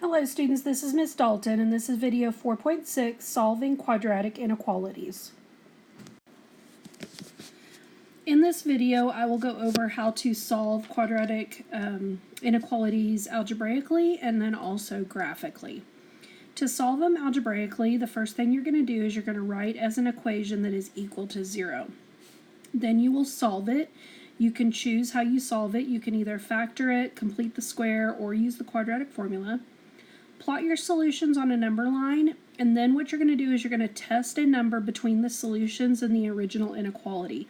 Hello students, this is Ms. Dalton and this is video 4.6, Solving Quadratic Inequalities. In this video I will go over how to solve quadratic inequalities algebraically and then also graphically. To solve them algebraically, the first thing you're going to do is you're going to write as an equation that is equal to 0. Then you will solve it. You can choose how you solve it. You can either factor it, complete the square, or use the quadratic formula. Plot your solutions on a number line, and then what you're going to do is you're going to test a number between the solutions and the original inequality.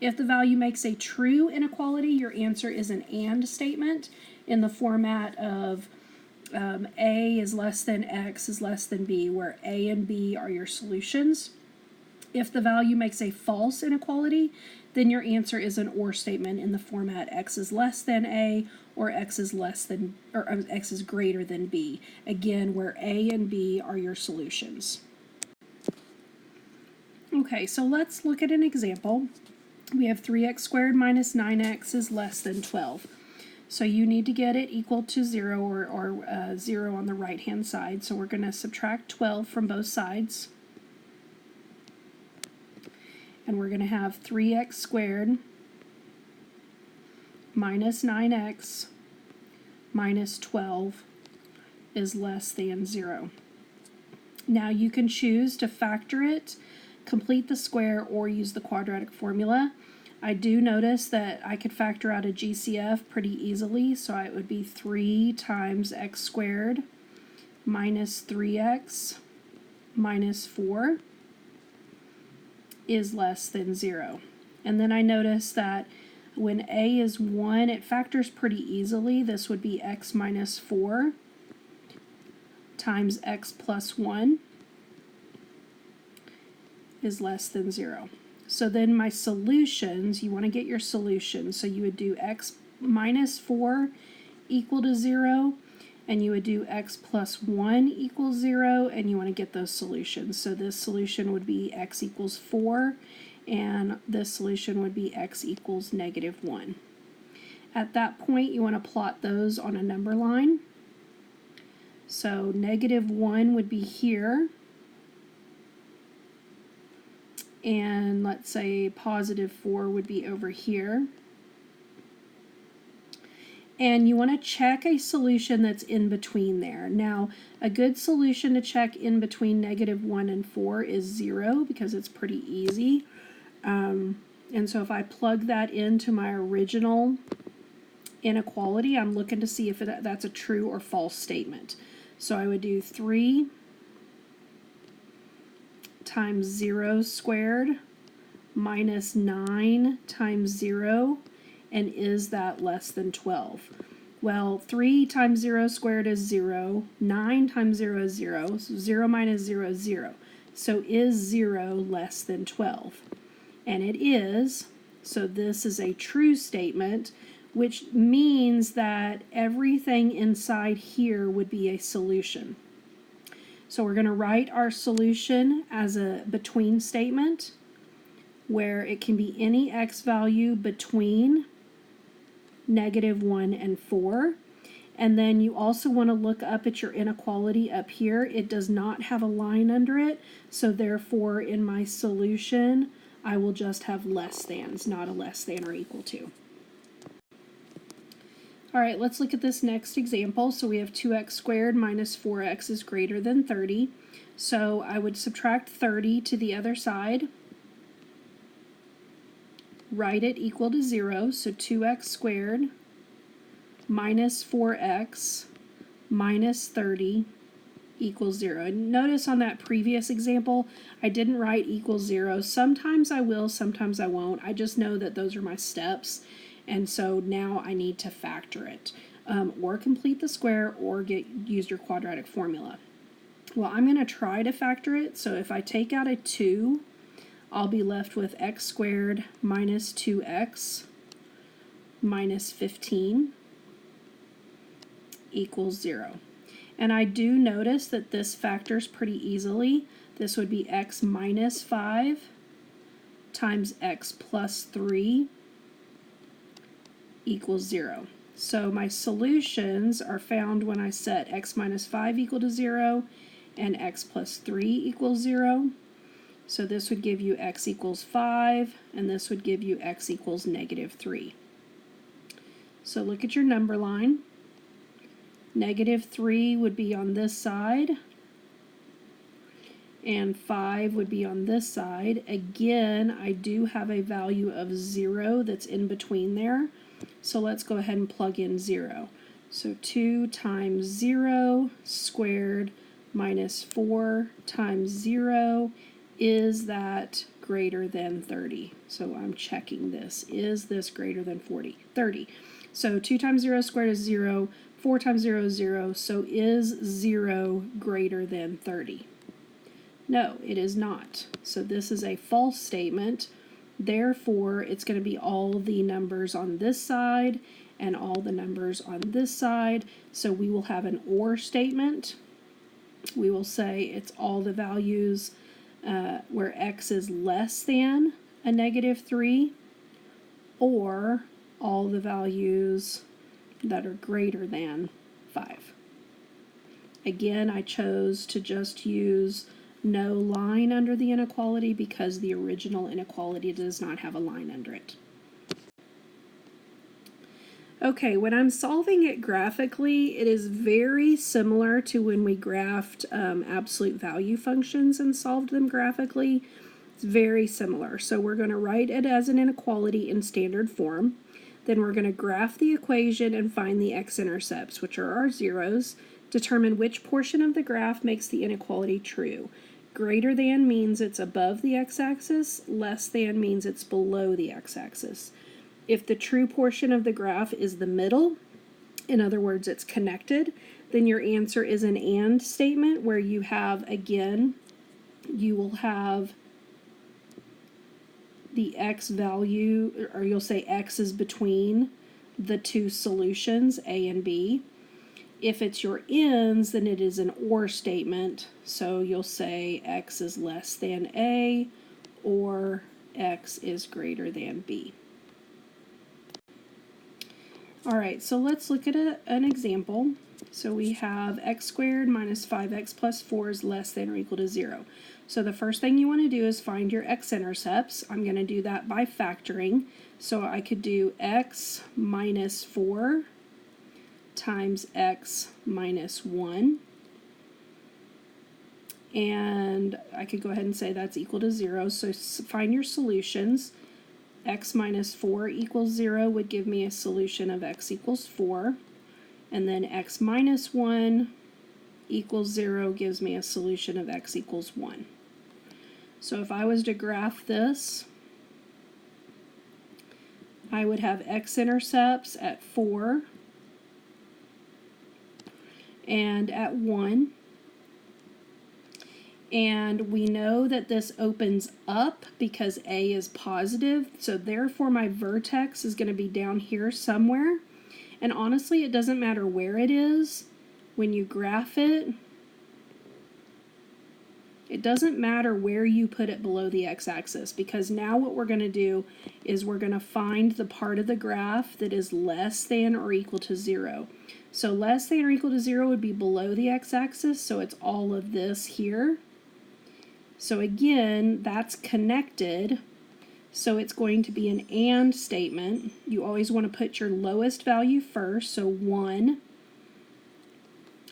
If the value makes a true inequality, your answer is an AND statement in the format of A is less than X is less than B, where A and B are your solutions. If the value makes a false inequality, then your answer is an OR statement in the format X is less than A or X is less than, or X is greater than B. Again, where A and B are your solutions. Okay, so let's look at an example. We have 3x squared minus 9x is less than 12. So you need to get it equal to 0 or 0 on the right-hand side. So we're going to subtract 12 from both sides. And we're going to have 3x squared minus 9x minus 12 is less than 0. Now you can choose to factor it, complete the square, or use the quadratic formula. I do notice that I could factor out a GCF pretty easily, so it would be 3 times x squared minus 3x minus 4 is less than 0. And then I notice that when a is 1, it factors pretty easily. This would be x minus 4 times x plus 1 is less than 0. So then my solutions, you want to get your solutions. So you would do x minus 4 equal to 0, and you would do x plus 1 equals 0, and you want to get those solutions. So this solution would be x equals 4, and this solution would be x equals negative 1. At that point, you want to plot those on a number line. So negative 1 would be here, and let's say positive 4 would be over here. And you want to check a solution that's in between there. Now, a good solution to check in between negative 1 and 4 is 0, because it's pretty easy. And so if I plug that into my original inequality, I'm looking to see if that's a true or false statement. So I would do 3 times 0 squared minus 9 times 0, and is that less than 12? Well, 3 times 0 squared is 0, 9 times 0 is 0, so 0 minus 0 is 0. So is 0 less than 12? And it is, so this is a true statement, which means that everything inside here would be a solution. So we're going to write our solution as a between statement, where it can be any x value between negative 1 and 4. And then you also want to look up at your inequality up here. It does not have a line under it, so therefore in my solution I will just have less thans, not a less than or equal to. Alright, let's look at this next example. So we have 2x squared minus 4x is greater than 30. So I would subtract 30 to the other side. Write it equal to 0, so 2x squared minus 4x minus 30 equals 0. And notice on that previous example, I didn't write equals 0. Sometimes I will, sometimes I won't. I just know that those are my steps, and so now I need to factor it. Or complete the square, or use your quadratic formula. Well, I'm going to try to factor it, so if I take out a 2, I'll be left with x squared minus 2x minus 15 equals 0. And I do notice that this factors pretty easily. This would be x minus 5 times x plus 3 equals 0. So my solutions are found when I set x minus 5 equal to 0 and x plus 3 equals 0. So this would give you x equals 5, and this would give you x equals negative 3. So look at your number line. Negative 3 would be on this side, and 5 would be on this side. Again, I do have a value of 0 that's in between there. So let's go ahead and plug in 0. So 2 times 0 squared minus 4 times 0, is that greater than 30? So I'm checking this. Is this greater than 30? So 2 times 0 squared is 0. 4 times 0 is 0. So is 0 greater than 30? No, it is not. So this is a false statement. Therefore, it's going to be all the numbers on this side and all the numbers on this side. So we will have an OR statement. We will say it's all the values where x is less than a negative 3, or all the values that are greater than 5. Again, I chose to just use no line under the inequality because the original inequality does not have a line under it. Okay, when I'm solving it graphically, it is very similar to when we graphed absolute value functions and solved them graphically. It's very similar. So we're going to write it as an inequality in standard form. Then we're going to graph the equation and find the x-intercepts, which are our zeros. Determine which portion of the graph makes the inequality true. Greater than means it's above the x-axis. Less than means it's below the x-axis. If the true portion of the graph is the middle, in other words, it's connected, then your answer is an AND statement where you have, again, you will have the x value, or you'll say x is between the two solutions, A and B. If it's your ends, then it is an OR statement, so you'll say x is less than A or x is greater than B. Alright, so let's look at an example. So we have x squared minus 5x plus 4 is less than or equal to 0. So the first thing you want to do is find your x-intercepts. I'm going to do that by factoring. So I could do x minus 4 times x minus 1. And I could go ahead and say that's equal to 0. So find your solutions. X minus 4 equals 0 would give me a solution of x equals 4. And then x minus 1 equals 0 gives me a solution of x equals 1. So if I was to graph this, I would have x-intercepts at 4 and at 1. And we know that this opens up because A is positive, so therefore my vertex is going to be down here somewhere. And honestly, it doesn't matter where it is. When you graph it, it doesn't matter where you put it below the x-axis, because now what we're going to do is we're going to find the part of the graph that is less than or equal to 0. So less than or equal to 0 would be below the x-axis, so it's all of this here. So again, that's connected, so it's going to be an AND statement. You always want to put your lowest value first, so 1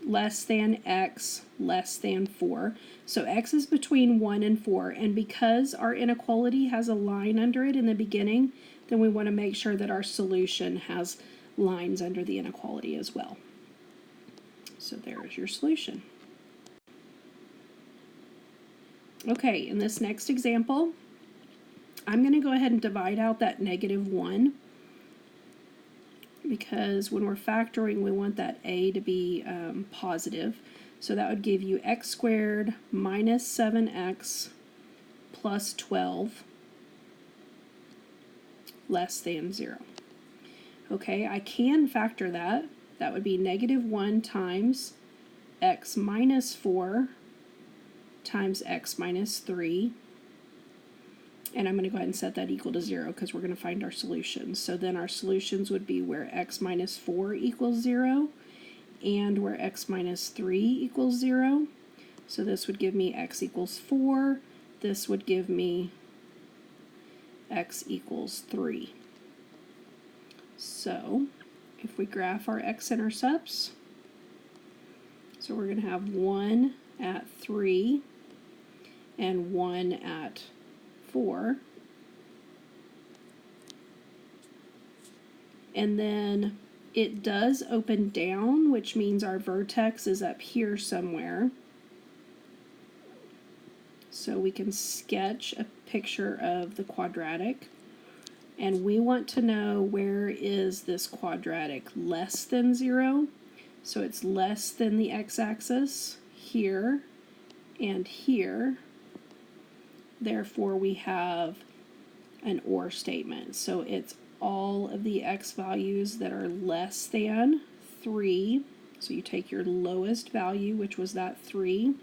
less than x less than 4. So x is between 1 and 4, and because our inequality has a line under it in the beginning, then we want to make sure that our solution has lines under the inequality as well. So there's your solution. Okay, in this next example, I'm going to go ahead and divide out that negative 1, because when we're factoring, we want that A to be positive. So that would give you x squared minus 7x plus 12 less than 0. Okay, I can factor that. That would be negative 1 times x minus 4 times x minus 3. And I'm going to go ahead and set that equal to 0 because we're going to find our solutions. So then our solutions would be where x minus 4 equals 0 and where x minus 3 equals 0. So this would give me x equals 4. This would give me x equals 3. So if we graph our x-intercepts, so we're going to have 1 at 3 and 1 at 4. And then it does open down, which means our vertex is up here somewhere. So we can sketch a picture of the quadratic. And we want to know, where is this quadratic less than 0? So it's less than the x-axis here and here. Therefore, we have an OR statement. So it's all of the x values that are less than 3. So you take your lowest value, which was that 3.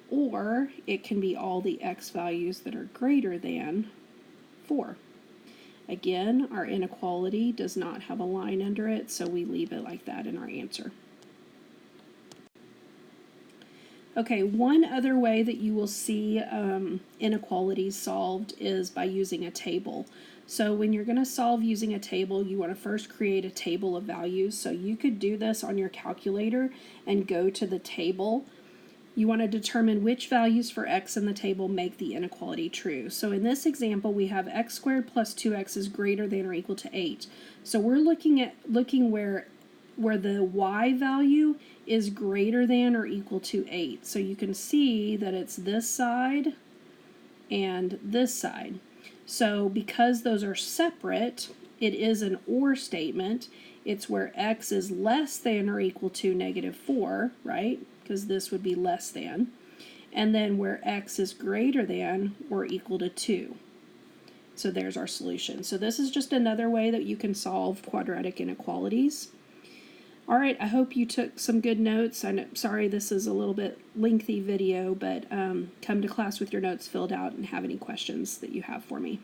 Or it can be all the x values that are greater than 4. Again, our inequality does not have a line under it, so we leave it like that in our answer. Okay, one other way that you will see inequalities solved is by using a table. So when you're going to solve using a table, you want to first create a table of values. So you could do this on your calculator and go to the table. You want to determine which values for x in the table make the inequality true. So in this example, we have x squared plus 2x is greater than or equal to 8. So we're looking where the y value is greater than or equal to 8. So you can see that it's this side and this side. So because those are separate, it is an OR statement. It's where x is less than or equal to -4, right? Because this would be less than. And then where x is greater than or equal to 2. So there's our solution. So this is just another way that you can solve quadratic inequalities. All right, I hope you took some good notes. I'm sorry this is a little bit lengthy video, but come to class with your notes filled out and have any questions that you have for me.